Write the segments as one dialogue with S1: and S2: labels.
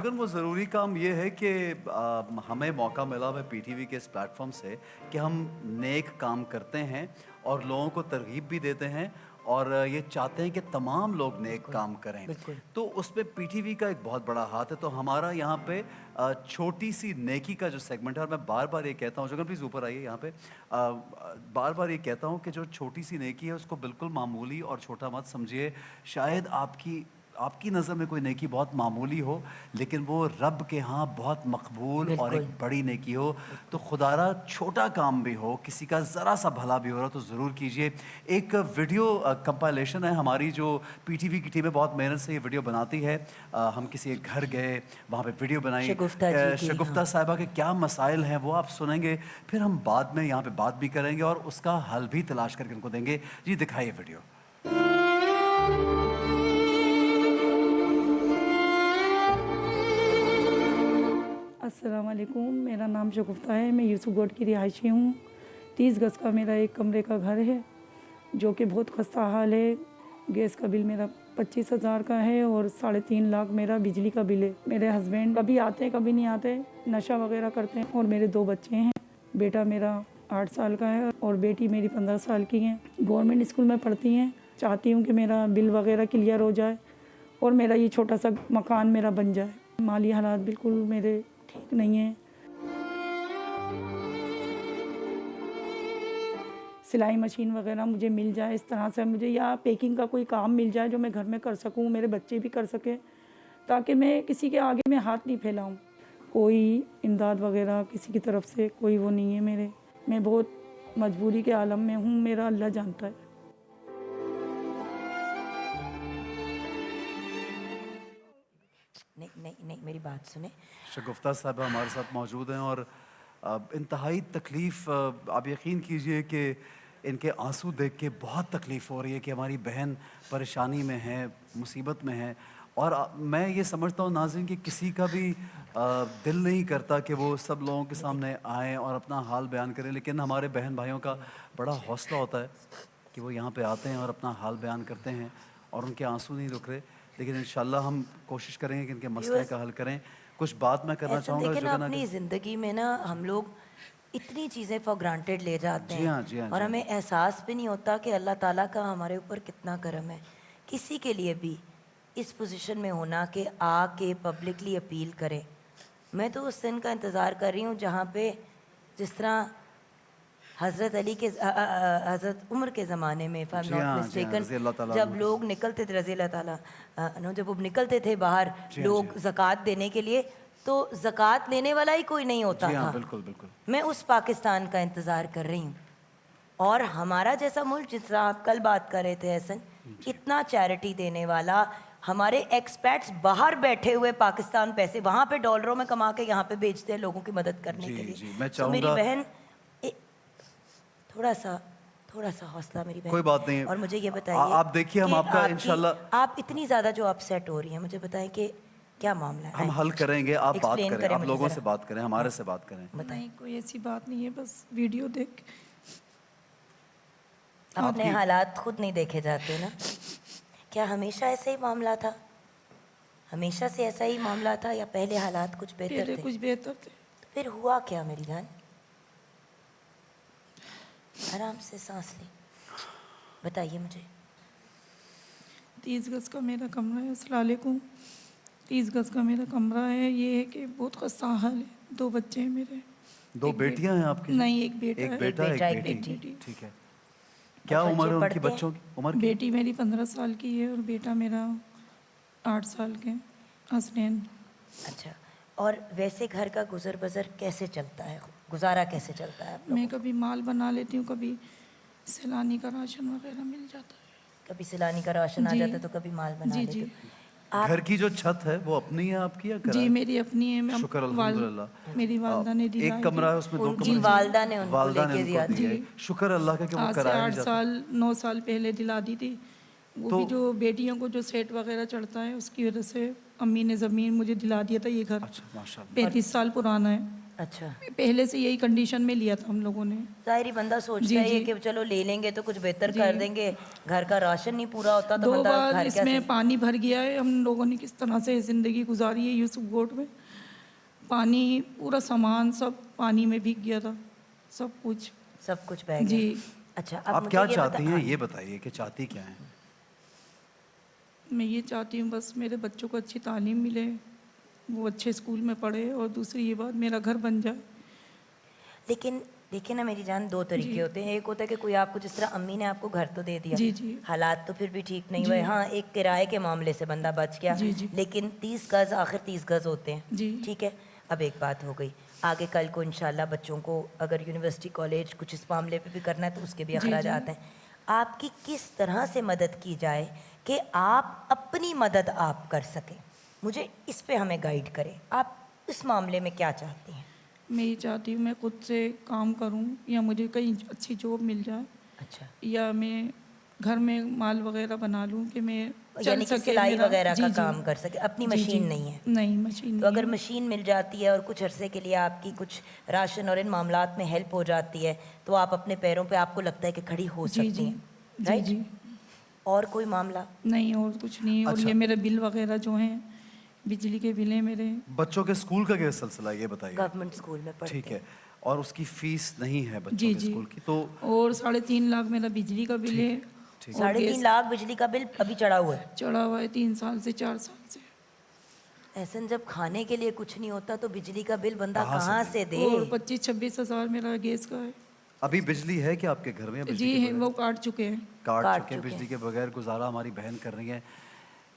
S1: लेकिन वो ज़रूरी काम ये है कि हमें मौका मिला हुआ है पीटीवी के इस प्लेटफॉर्म से कि हम नेक काम करते हैं और लोगों को तरगीब भी देते हैं और ये चाहते हैं कि तमाम लोग नेक
S2: बिल्कुल,
S1: काम करें।
S2: बिल्कुल।
S1: तो उसमें पीटीवी का एक बहुत बड़ा हाथ है। तो हमारा यहाँ पे छोटी सी नेकी का जो सेगमेंट है, और मैं बार बार ये कहता हूँ, जगन प्लीज़ ऊपर आइए यहाँ पे, बार बार ये कहता हूँ कि जो छोटी सी नेकी है उसको बिल्कुल मामूली और छोटा मत समझिए। शायद आपकी आपकी नज़र में कोई नेकी बहुत मामूली हो, लेकिन वो रब के यहाँ बहुत मकबूल और एक
S2: बिल्कुल,
S1: बड़ी नेकी हो। तो
S2: बिल्कुल।
S1: खुदारा छोटा काम भी हो, किसी का ज़रा सा भला भी हो रहा तो ज़रूर कीजिए। एक वीडियो कंपाइलेशन है हमारी, जो पीटीवी की टीम है बहुत मेहनत से ये वीडियो बनाती है। हम किसी एक घर गए, वहाँ पे वीडियो बनाई।
S2: शगुफ्ता जी की, हाँ।
S1: शगुफ्ता साहिबा के क्या मसाइल हैं वो आप सुनेंगे, फिर हम बाद में यहाँ पे बात भी करेंगे और उसका हल भी तलाश करके उनको देंगे। जी दिखाइए वीडियो।
S3: अस्सलाम वालेकुम, मेरा नाम शगुफ्ता है। मैं यूसुफ गोड की रिहायशी हूँ। 30 गज़ का मेरा एक कमरे का घर है जो कि बहुत खस्ता हाल है। गैस का बिल मेरा 25,000 का है और 3.5 लाख मेरा बिजली का बिल है। मेरे हस्बैंड कभी आते हैं कभी नहीं आते, नशा वगैरह करते हैं। और मेरे 2 बच्चे हैं। बेटा मेरा 8 साल का है और बेटी मेरी 15 साल की है। गवर्नमेंट स्कूल में पढ़ती हैं। चाहती हूँ कि मेरा बिल वगैरह क्लियर हो जाए और मेरा ये छोटा सा मकान मेरा बन जाए। माली हालात बिल्कुल मेरे ठीक नहीं है। सिलाई मशीन वगैरह मुझे मिल जाए इस तरह से, मुझे या पैकिंग का कोई काम मिल जाए जो मैं घर में कर सकूं, मेरे बच्चे भी कर सकें, ताकि मैं किसी के आगे में हाथ नहीं फैलाऊं। कोई इमदाद वगैरह किसी की तरफ से कोई वो नहीं है मेरे। मैं बहुत मजबूरी के आलम में हूँ, मेरा अल्लाह जानता है।
S2: नहीं, नहीं, नहीं, मेरी बात सुने।
S1: शगुफ्ता साहब हमारे साथ मौजूद हैं और इंतहाई तकलीफ़, आप यकीन कीजिए कि इनके आंसू देख के बहुत तकलीफ़ हो रही है कि हमारी बहन परेशानी में है, मुसीबत में है। और मैं ये समझता हूँ नाज़रीन कि किसी का भी दिल नहीं करता कि वो सब लोगों के सामने आएँ और अपना हाल बयान करें, लेकिन हमारे बहन भाइयों का बड़ा हौसला होता है कि वो यहाँ पे आते हैं और अपना हाल बयान करते हैं और उनके आंसू नहीं रुक रहे। लेकिन इंशाल्लाह हम कोशिश करेंगे कि इनके मसले
S2: व्यूअर्स,
S1: का हल करें। कुछ बात मैं करना
S2: ऐसा
S1: चाहूँगा
S2: देखें ना,
S1: जुगन
S2: अपनी
S1: अगर।
S2: ज़िंदगी में ना हम लोग इतनी चीज़ें फॉर ग्रांटेड ले जाते
S1: जी
S2: हैं
S1: हाँ, जी हाँ,
S2: और
S1: जी
S2: हमें
S1: हाँ।
S2: एहसास भी नहीं होता कि अल्लाह ताला का हमारे ऊपर कितना करम है। किसी के लिए भी इस पोजीशन में होना कि आके पब्लिकली अपील करे। मैं तो उस दिन का इंतज़ार कर रही हूँ जहाँ पे जिस तरह हज़रत अली के हज़रत उमर के ज़माने में, इफ़ आई एम
S1: जी
S2: नॉट
S1: हाँ, जी हाँ,
S2: मिस्टेकन,
S1: रज़ी अल्लाह ताला
S2: जब
S1: अन्हु की।
S2: लोग निकलते थे, रज़ी अल्लाह ताला अन्हु, जब वो निकलते थे बाहर
S1: जी हाँ, जी
S2: लोग
S1: हाँ।
S2: ज़कात देने के लिए, तो ज़कात लेने वाला ही कोई नहीं होता
S1: जी हाँ,
S2: था।
S1: बिल्कुल, बिल्कुल।
S2: मैं उस पाकिस्तान का इंतज़ार कर रही हूँ। और हमारा जैसा मुल्क, जिस तरह आप कल बात कर रहे थे एहसन,
S1: जी।
S2: इतना चैरिटी देने वाला, हमारे एक्सपैट्स बाहर बैठे हुए पाकिस्तान पैसे वहाँ पे डॉलरों में कमा के यहाँ पे बेचते हैं लोगों की मदद करने
S1: जी,
S2: के लिए।
S1: जी, मैं
S2: सो मेरी
S1: चाहूँगा।
S2: बहन, ए, थोड़ा सा थोड़ा सा हौसला मेरी
S1: कोई
S2: बहन।
S1: बात नहीं।
S2: और मुझे ये बताइए
S1: आप देखिए हम
S2: कि
S1: आपका
S2: आपकी,
S1: इंशाल्लाह
S2: आप इतनी ज़्यादा जो अपसेट हो रही हैं, मुझे बताएं कि क्या मामला है।
S1: हम हल करेंगे, आप बात
S2: एक्सप्लेन
S1: करें,
S2: करें
S1: आप
S2: मुझे
S1: लोगों
S2: ज़रा।
S1: से बात करें, हमारे
S2: हाँ,
S1: से बात करें।
S2: बताएं।
S3: नहीं, कोई ऐसी बात नहीं है, बस वीडियो देख।
S2: अपने
S1: आपकी
S2: हालात खुद नहीं देखे जाते ना। क्या हमेशा ऐसा ही मामला था? हमेशा से ऐसा ही मामला था या पहले हालात कुछ बेहतर
S3: पहले
S2: थे?
S3: कुछ बेहतर थे।
S2: तो फिर हुआ क्या मेरी जान? आराम से सांस लें, बताइए मुझे।
S3: 30 गज़ का मेरा कमरा है। अस्सलाम वालेकुम। 30 गज़ का मेरा कमरा है। ये है कि बहुत खस्ता हाल है। 2 बच्चे हैं मेरे।
S1: 2
S3: एक
S1: बेटियाँ हैं आपकी जी?
S3: नहीं, एक बेटा
S1: एक
S3: है।
S1: बेटा,
S2: बेटा,
S1: एक
S2: एक
S1: बेटी।
S2: बेटी।
S3: बेटी।
S1: ठीक है।
S2: और
S1: क्या उम्र
S2: बच्चे
S1: है उनकी
S2: पढ़ते हैं?
S1: बच्चों की? उम्र क्या है?
S3: बेटी मेरी 15 साल की है और बेटा मेरा 8 साल के, हसनैन।
S2: अच्छा। और वैसे घर का गुजर बसर कैसे चलता है, गुजारा कैसे चलता है आप
S3: मैं
S2: लोगों का?
S3: कभी माल बना लेती हूँ, कभी सैलानी का राशन वगैरह मिल जाता
S2: कभी सैलानी का राशन
S3: है।
S2: आ
S3: जी।
S2: जाता है तो कभी माल बना
S3: जी,
S2: लेते
S3: जी।
S2: हो
S1: घर
S2: आप?
S1: की जो छत है वो अपनी है आपकी या
S3: जी,
S1: किराए?
S3: मेरी अपनी है। मैं
S1: शुक्र
S3: वाल
S1: अल्हम्दुलिल्लाह।
S3: मेरी वालदा ने
S1: एक
S3: दिलाई थी।
S1: कमरा है उसमें 2
S2: उनकी
S1: कमरे?
S3: जी।
S2: वालदा ने उनको
S1: वालदा ने
S2: लेके
S1: उनको
S2: दिया था।
S1: दिया
S3: जी।
S1: है। शुक्र अल्लाह का कि वो
S3: आज से
S1: किराया
S3: 8
S1: नहीं जाता।
S3: साल 9 साल पहले दिला दी थी। वो
S1: तो
S3: भी जो बेटियों को जो सेट वगैरह चढ़ता है उसकी वजह से अम्मी ने ज़मीन मुझे दिला दिया था। ये घर
S1: अच्छा, माशाल्लाह।
S2: और
S3: 35 साल पुराना है।
S2: अच्छा,
S3: पहले से यही कंडीशन में लिया था हम लोगों ने।
S2: ज़ाहिर बंदा सोचता
S3: जी,
S2: है
S3: जी।
S2: कि चलो ले लेंगे तो कुछ बेहतर
S3: जी।
S2: कर देंगे, घर का राशन नहीं पूरा होता तो
S3: 2
S2: बंदा
S3: बार
S2: घर क्या
S3: इसमें
S2: सही।
S3: पानी भर गया है। हम लोगों ने किस तरह से ज़िंदगी गुजारी है यूसुफ में। पानी, पूरा सामान सब पानी में भीग गया था, सब कुछ।
S2: सब कुछ बह गया।
S3: जी।
S2: अच्छा, अब
S1: आप
S2: मुझे
S1: क्या
S2: ये
S1: चाहती हैं
S2: हाँ
S1: ये
S2: जी।
S1: बताइए कि चाहती क्या हैं?
S3: मैं ये चाहती हूँ बस मेरे बच्चों को अच्छी तालीम मिले, वो अच्छे स्कूल में पढ़े, और दूसरी ये बात, मेरा घर बन जाए।
S2: लेकिन देखिए ना मेरी जान, 2
S3: जी।
S2: तरीके होते हैं। एक होता है कि कोई आपको, जिस तरह अम्मी ने आपको घर तो दे दिया,
S3: जी, जी।
S2: हालात तो फिर भी ठीक नहीं
S3: जी।
S2: हुए। हाँ, एक किराए के मामले से बंदा बच गया,
S3: जी, जी।
S2: लेकिन 30 गज़ आखिर 30 गज़ होते हैं।
S3: जी।
S2: ठीक है, अब एक बात हो गई, आगे कल को इंशाल्लाह बच्चों को अगर यूनिवर्सिटी, कॉलेज कुछ इस मामले पे भी करना है तो उसके भी
S3: जी,
S2: अखराजात
S3: जी।
S2: हैं। आपकी किस तरह से मदद की जाए कि आप अपनी मदद आप कर सकें? मुझे इस पे हमें गाइड करें। आप इस मामले में क्या चाहती हैं?
S3: मैं ये चाहती हूँ मैं खुद से काम करूँ, या मुझे कहीं अच्छी जॉब मिल जाए,
S2: अच्छा,
S3: या मैं घर में माल वगैरह बना लूँ कि मैं चल
S2: यानी कि
S3: सके
S2: सिलाई
S3: मेरा।
S2: वगैरह का
S3: जी, जी।
S2: काम कर सके। अपनी
S3: जी, जी।
S2: मशीन नहीं है,
S3: नहीं, मशीन
S2: तो
S3: नहीं
S2: अगर
S3: है।
S2: मशीन मिल जाती है और कुछ अरसे के लिए आपकी कुछ राशन और इन मामलात में हेल्प हो जाती है, तो आप अपने पैरों पे, आपको लगता है कि खड़ी हो
S3: जी,
S2: सकती
S3: जी।
S2: हैं,
S3: जी,
S2: राइट?
S3: जी।
S2: और कोई मामला?
S3: नहीं, और कुछ नहीं। और
S1: अच्छा,
S3: ये मेरे बिल वगैरह जो हैं, बिजली के बिल हैं मेरे।
S1: बच्चों के स्कूल का क्या सिलसिला है ये बताइए?
S2: गवर्नमेंट स्कूल में
S1: ठीक
S2: पढ़ते
S1: है,
S2: हैं।
S1: और उसकी फीस नहीं है बच्चों
S3: जी,
S1: के
S3: जी।
S1: स्कूल की, तो
S3: और 3.5 लाख मेरा बिजली का बिल
S1: ठीक
S3: है,
S1: है, ठीक है।
S3: और
S2: 3.5
S3: गैस
S2: लाख बिजली का बिल अभी चढ़ा हुआ है।
S3: चढ़ा हुआ है 3 साल से, 4 साल से।
S2: ऐसे जब खाने के लिए कुछ नहीं होता तो बिजली का बिल बंदा
S1: कहाँ से
S2: कहाँ
S1: दें?
S2: से दे?
S3: और 25-26 हज़ार मेरा गैस का है।
S1: अभी बिजली है क्या आपके घर में, या बिजली
S3: जी
S1: के
S3: हैं,
S1: बगैर?
S3: वो काट चुके हैं।
S1: काट
S2: काट
S1: चुके हैं,
S2: चुके
S1: बिजली
S2: हैं।
S1: के बगैर गुजारा हमारी बहन कर रही है।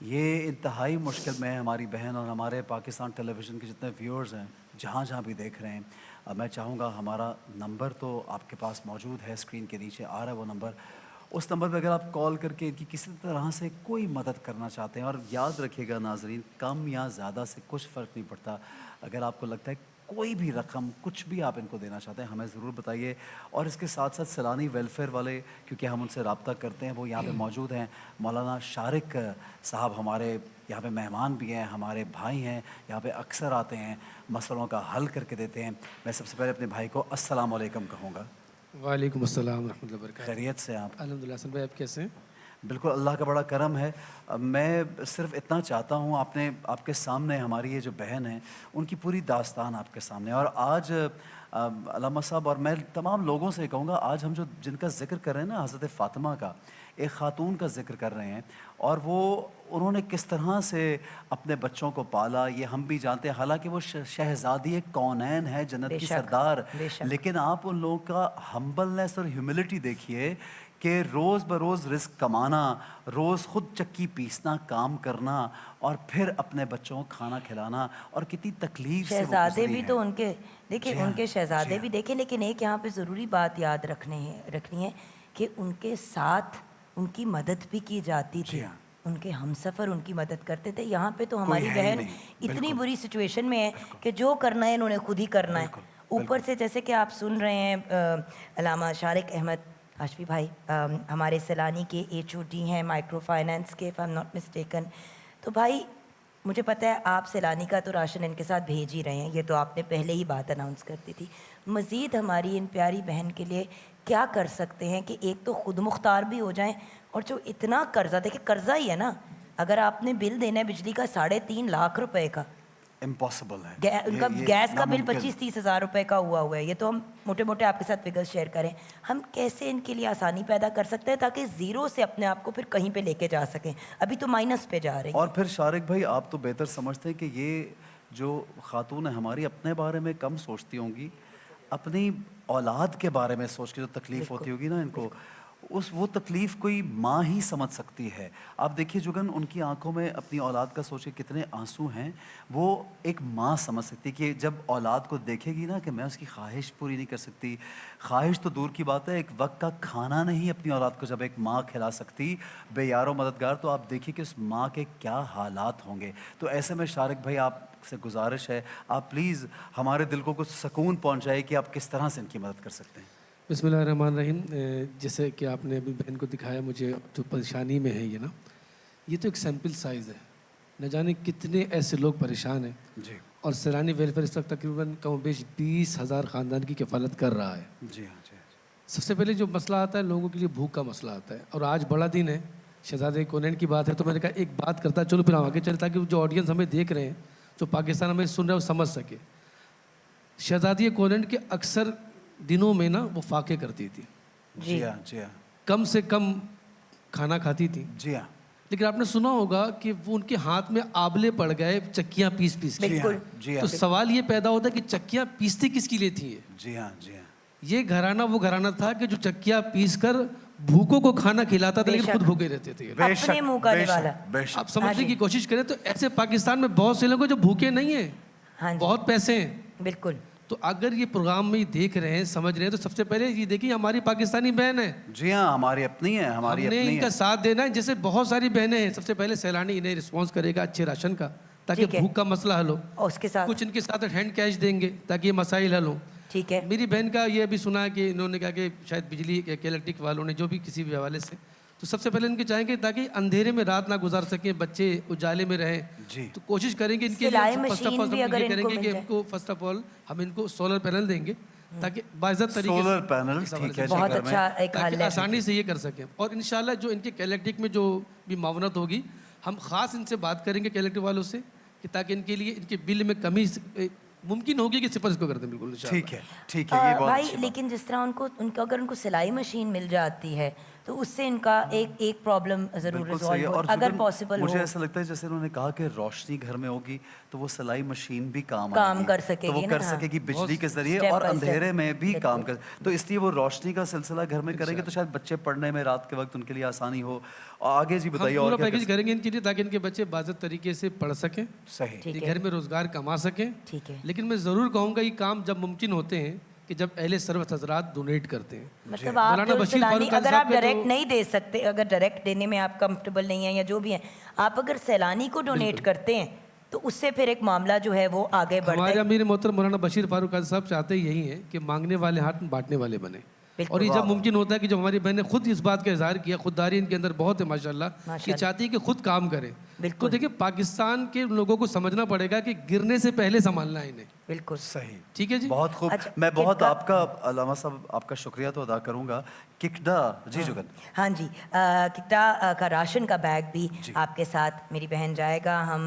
S1: ये इंतहाई मुश्किल में है हमारी बहन, और हमारे पाकिस्तान टेलीविज़न के जितने व्यूअर्स हैं, जहाँ जहाँ भी देख रहे हैं, मैं चाहूँगा, हमारा नंबर तो आपके पास मौजूद है, स्क्रीन के नीचे आ रहा है वो नंबर। उस नंबर पे अगर आप कॉल करके इनकी किसी तरह से कोई मदद करना चाहते हैं, और याद रखिएगा नाजरीन, कम या ज़्यादा से कुछ फ़र्क नहीं पड़ता। अगर आपको लगता है कोई भी रकम, कुछ भी आप इनको देना चाहते हैं, हमें ज़रूर बताइए। और इसके साथ साथ सैलानी वेलफेयर वाले, क्योंकि हम उनसे रब्ता करते हैं, वो यहाँ पे मौजूद हैं। मौलाना शारिक साहब हमारे यहाँ पे मेहमान भी हैं, हमारे भाई हैं, यहाँ पे अक्सर आते हैं, मसलों का हल करके देते हैं। मैं सबसे पहले अपने भाई को अस्सलाम वालेकुम कहूँगा।
S4: वालेकुम अस्सलाम रहमतुल्लाहि व बरकातहू।
S1: खैरियत से आप?
S4: अल्हम्दुलिल्लाह। हसन भाई आप कैसे हैं?
S1: बिल्कुल, अल्लाह का बड़ा करम है। मैं सिर्फ़ इतना चाहता हूँ, आपने, आपके सामने हमारी ये जो बहन है, उनकी पूरी दास्तान आपके सामने है। और आज अल्लामा साहब, और मैं तमाम लोगों से कहूँगा, आज हम जो जिनका ज़िक्र कर रहे हैं ना, हज़रत फ़ातिमा का, एक ख़ातून का ज़िक्र कर रहे हैं, और वो, उन्होंने किस तरह से अपने बच्चों को पाला, ये हम भी जानते हैं। हालाँकि वो शहज़ादी कौनैन है, जन्नत की
S2: बेशक,
S1: सरदार,
S2: बेशक।
S1: लेकिन आप उन लोगों का हम्बलनेस और ह्यूमिलिटी देखिए कि रोज़ बरोज़ रिस्क कमाना, रोज़ खुद चक्की पीसना, काम करना, और फिर अपने बच्चों को खाना खिलाना, और कितनी तकलीफ से वो
S2: शहज़ादे
S1: गुजरी
S2: भी
S1: हैं।
S2: तो उनके, देखिए
S1: जी हाँ,
S2: उनके
S1: जी
S2: शहज़ादे
S1: हाँ।
S2: भी देखे, लेकिन एक यहाँ पे ज़रूरी बात याद रखनी है कि उनके साथ उनकी मदद भी की जाती
S1: जी
S2: थी।
S1: हाँ।
S2: उनके हमसफ़र उनकी मदद करते थे। यहाँ पे तो
S1: कोई
S2: हमारी
S1: है ही
S2: बहन
S1: नहीं।
S2: इतनी
S1: बिल्कुल,
S2: बुरी सिचुएशन में है
S1: बिल्कुल,
S2: कि जो करना है इन्होंने खुद ही करना है।
S1: बिल्कुल,
S2: ऊपर
S1: बिल्कुल।
S2: से जैसे कि आप सुन रहे हैं, अल्लामा शारिक अहमद हाशमी भाई हमारे सैलानी के HOD हैं, माइक्रो फाइनेंस के, if I am not mistaken. तो भाई, मुझे पता है आप सैलानी का तो राशन इनके साथ भेज ही रहे हैं, ये तो आपने पहले ही बात अनाउंस कर दी थी। मज़ीद हमारी इन प्यारी बहन के लिए क्या कर सकते हैं कि एक तो खुद मुख्तार भी हो जाएं, और जो इतना कर्जा, देखिए कर्जा ही है ना, अगर आपने बिल देना है बिजली का 3.5 लाख रुपए का,
S1: इम्पॉसिबल है।
S2: उनका
S1: ये
S2: गैस का बिल
S1: नामुमकिन।
S2: 25-30 हज़ार रुपए का हुआ है। ये तो हम मोटे मोटे आपके साथ फिगर्स शेयर करें। हम कैसे इनके लिए आसानी पैदा कर सकते हैं ताकि ज़ीरो से अपने आप को फिर कहीं पे लेके जा सकें? अभी तो माइनस पे जा रही
S1: और
S2: हैं।
S1: फिर शारिक भाई, आप तो बेहतर समझते हैं कि ये जो खातून है हमारी, अपने बारे में कम सोचती होंगी, अपनी औलाद के बारे में सोच के जो तकलीफ़ होती
S2: बिल्कुल,
S1: होगी ना इनको,
S2: बिल्कुल।
S1: वो तकलीफ़ कोई माँ ही समझ सकती है। आप देखिए जुगन, उनकी आंखों में अपनी औलाद का सोच के कितने आंसू हैं, वो एक माँ समझ सकती है कि जब औलाद को देखेगी ना कि मैं उसकी ख्वाहिश पूरी नहीं कर सकती, ख्वाहिश तो दूर की बात है, एक वक्त का खाना नहीं अपनी औलाद को जब एक माँ खिला सकती, बेयारो मददगार, तो आप देखिए कि उस माँ के क्या हालात होंगे। तो ऐसे में शारिक भाई, आपसे गुजारिश है, आप प्लीज़ हमारे दिल को कुछ सुकून पहुँचाइए कि आप किस तरह से इनकी मदद कर सकते हैं।
S4: बिस्मिल्लाहिर्रहमानिर्रहीम। जैसे कि आपने अभी बहन को दिखाया, मुझे जो परेशानी में है ये ना, ये तो एक सैम्पल साइज़ है। न जाने कितने ऐसे लोग परेशान हैं,
S1: जी।
S4: और सैलानी वेलफेयर इस वक्त तकरीबन कम बेश 20,000 ख़ानदान की कफ़ालत कर रहा है।
S1: जी हाँ जी हाँ।
S4: सबसे पहले जो मसला आता है लोगों के लिए भूख का मसला आता है, और आज बड़ा दिन है, शहजादे कोनैन की बात है, तो मैंने कहा एक बात करता चलो फिर हम आगे चले, ताकि जो ऑडियंस हमें देख रहे हैं, जो पाकिस्तान हमें सुन रहे हैं, वो समझ सके। शहजादी कोनैन के अक्सर दिनों में ना वो फाके करती थी,
S1: जी हाँ जी हाँ
S4: कम से कम खाना खाती थी,
S1: जी हाँ
S4: लेकिन आपने सुना होगा कि वो उनके हाथ में आबले पड़ गए चक्कियाँ पीस पीस के।
S2: बिल्कुल।
S1: जी
S4: तो
S1: हाँ
S4: सवाल ये पैदा होता है कि चक्कियाँ पीसती किसके लिए थी ये?
S1: जी हाँ जी हाँ
S4: ये घराना वो घराना था कि जो चक्कियाँ पीस कर भूखों को खाना खिलाता था, लेकिन
S2: बेशक।
S4: खुद भूखे रहते थे ये लोग।
S2: अपने मुंह का निवाला।
S1: बेशक
S4: आप समझने
S2: हाँ
S4: की
S2: जी।
S4: कोशिश करें तो ऐसे पाकिस्तान में बहुत से लोग हैं जो भूखे नहीं हैं,
S2: हाँ जी,
S4: बहुत पैसे हैं।
S2: बिल्कुल।
S4: तो अगर ये प्रोग्राम में देख रहे हैं, समझ रहे हैं, तो सबसे पहले ये देखिए हमारी पाकिस्तानी बहन है,
S1: जी हाँ हमारी अपनी है, हमारी
S4: हमने
S1: अपनी
S4: इनका
S1: है।
S4: साथ देना है। जैसे बहुत सारी बहनें हैं, सबसे पहले सैलानी इन्हें रिस्पॉन्स करेगा अच्छे राशन का, ताकि
S2: ठीक है।
S4: भूख का मसला हल हो।
S2: और उसके साथ
S4: कुछ इनके साथ हैंड कैश देंगे ताकि ये मसाइल हल हो।
S2: ठीक है,
S4: मेरी बहन का ये भी सुना है कि इन्होंने कहा कि शायद बिजली के इलेक्ट्रिक वालों ने जो भी किसी भी हवाले से, तो सबसे पहले इनके चाहेंगे ताकि अंधेरे में रात ना गुजार सकें, बच्चे उजाले में रहें,
S1: जी
S4: तो कोशिश करेंगे इनके
S2: सिलाई
S4: लिए फर्स्ट ऑफ
S2: मशीन
S4: ऑल
S2: भी
S4: हम
S2: अगर
S4: ये
S2: इनको
S4: करेंगे कि
S2: मिल जाए।
S4: इनको फर्स्ट ऑफ ऑल हम इनको सोलर पैनल देंगे, ताकि बाइज्जत तरीके
S1: सोलर
S4: से
S1: पैनल
S4: इस हवाले
S1: ठीक
S4: से
S1: है जी
S2: बहुत
S1: घर में।
S2: अच्छा एक
S4: ताकि
S2: हल है।
S4: आसानी से ये कर सकें। और इंशाल्लाह जो इनके इलेक्ट्रिक में जो भी मावनत होगी, हम ख़ास इनसे बात करेंगे इलेक्ट्रिक वालों से, कि ताकि इनके लिए इनके बिल में कमी मुमकिन होगी कि सिफर इसको कर दें। बिल्कुल इंशाल्लाह।
S1: ठीक है ये बहुत
S2: भाई
S1: अच्छी बात।
S2: लेकिन जिस तरह उनको अगर उनको सिलाई मशीन मिल जाती है तो उससे इनका एक प्रॉब्लम जरूर
S1: बिल्कुल सही है।
S2: रिजॉल्व
S1: और
S2: हो अगर
S1: जुगन,
S2: पॉसिबल
S1: मुझे
S2: हो।
S1: ऐसा लगता है जैसे उन्होंने कहा कि रोशनी घर में होगी तो वो सिलाई मशीन भी काम
S2: काम
S1: आएगी,
S2: कर
S1: तो
S2: सकेगी
S1: वो
S2: ना,
S1: कर
S2: हाँ।
S1: सकेगी बिजली के जरिए
S2: Step
S1: और
S2: by step,
S1: अंधेरे में भी काम
S2: बिल्कुल।
S1: कर, तो इसलिए वो रोशनी का सिलसिला घर में करेंगे तो शायद बच्चे पढ़ने में रात के वक्त उनके लिए आसानी हो। और आगे जी
S4: हम
S1: बताइए
S4: पूरा
S1: और क्या
S4: पैकेज करेंगे इनके लिए, ताकि इनके बच्चे बाज़त तरीके से पढ़ सकें,
S1: सही
S2: ठीक
S4: ये
S2: है,
S4: घर में रोज़गार कमा सकें।
S2: ठीक है।
S4: लेकिन मैं ज़रूर कहूँगा ये काम जब मुमकिन होते हैं कि जब अहले सरवत हजरात डोनेट करते हैं।
S2: मतलब आप
S4: मौलाना
S2: जो
S4: बशीर
S2: सैलानी
S4: फारूक खान
S2: अगर
S4: साहब
S2: आप
S4: का
S2: डायरेक्ट
S4: जो-
S2: नहीं दे सकते, अगर डायरेक्ट देने में आप कंफर्टेबल नहीं है या जो भी है, आप अगर सैलानी को डोनेट करते हैं तो उससे फिर एक मामला जो है वो आगे बढ़ता
S4: हमारे
S2: है।
S4: अमीर मोहतरम मौलाना बशीर फारूक खान साहब चाहते ही यही हैं कि मांगने वाले हाथ बांटने वाले बने।
S2: बिल्कुल।
S4: और ये जब मुमकिन होता है कि जब हमारी बहन ने खुद इस बात का इजहार किया, खुददारी इनके अंदर बहुत है माशाल्लाह, कि
S2: माशाल्लाह।
S4: चाहती है कि खुद काम करें। तो
S2: बिल्कुल।
S4: देखिए पाकिस्तान के लोगों को समझना पड़ेगा कि गिरने से पहले संभालना है इन्हें।
S2: बिल्कुल
S1: सही,
S4: ठीक है जी।
S1: बहुत खूब।
S2: अच्छा,
S1: मैं बहुत
S2: किकड़ा-
S1: आपका अलामा साहब आपका शुक्रिया तो अदा करूंगा। किकड़ा जी जुगन,
S2: हाँ जी, किकटा का राशन का बैग भी आपके साथ मेरी बहन जाएगा। हम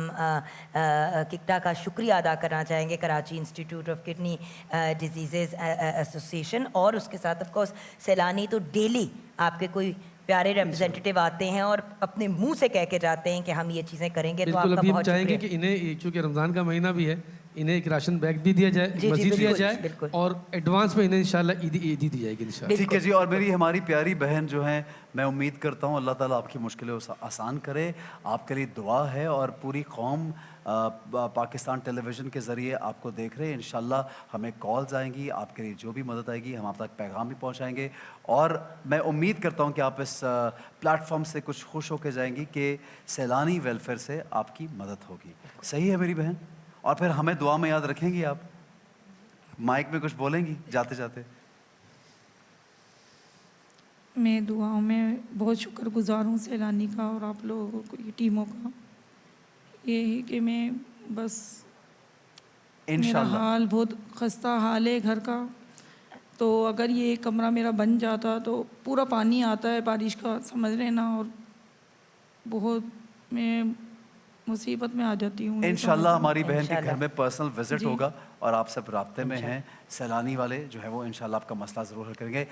S2: किकटा का शुक्रिया अदा करना चाहेंगे Karachi institute of kidney disease association, और उसके साथ ऑफ कोर्स सैलानी तो डेली आपके कोई प्यारे रिप्रेजेंटेटिव आते हैं और अपने मुंह से कह के जाते हैं कि हम ये चीज़ें करेंगे, तो
S4: बिल्कुल।
S2: आपका
S4: अभी हम
S2: बहुत
S4: चाहेंगे
S2: शुक्रिया।
S4: कि इन्हें, चूँकि रमज़ान का महीना भी है, इन्हें एक राशन बैग भी दिया जाए,
S2: जी,
S4: मज़ीद दिया
S2: बिल्कुल,
S4: जाए,
S2: बिल्कुल।
S4: और एडवांस में इन्हें इंशाल्लाह ईदी दी जाएगी इंशाल्लाह।
S1: ठीक है जी। और मेरी हमारी प्यारी बहन जो हैं, मैं उम्मीद करता हूँ अल्लाह ताला आपकी मुश्किलें आसान करे। आपके लिए दुआ है और पूरी कौम पाकिस्तान टेलीविज़न के ज़रिए आपको देख रहे हैं। इंशाल्लाह हमें कॉल्स आएंगी, आपके लिए जो भी मदद आएगी हम आप तक पैगाम भी पहुँचाएँगे। और मैं उम्मीद करता हूँ कि आप इस प्लेटफॉर्म से कुछ खुश होकर जाएंगी कि सैलानी वेलफेयर से आपकी मदद होगी। सही है मेरी बहन? और फिर हमें दुआ में याद रखेंगी आप? माइक में कुछ बोलेंगी जाते जाते?
S3: मैं दुआओं में बहुत शुक्रगुजार हूँ सैलानी का और आप लोगों की टीमों का। ये है कि मैं बस, मेरा
S1: इंशाल्लाह
S3: हाल बहुत खस्ता हाल है घर का, तो अगर ये कमरा मेरा बन जाता तो पूरा पानी आता है बारिश का, समझ लेना, और बहुत मैं मुसीबत में आ जाती हूँ। ये
S1: इंशाल्लाह
S3: समझ लो।
S1: हमारी बहन के घर
S2: इंशाल्लाह।
S1: में पर्सनल विजिट
S3: जी।
S1: होगा और आप सब राब्ते में हैं। सैलानी वाले जो है वो इंशाल्लाह आपका मसला ज़रूर हल करेंगे।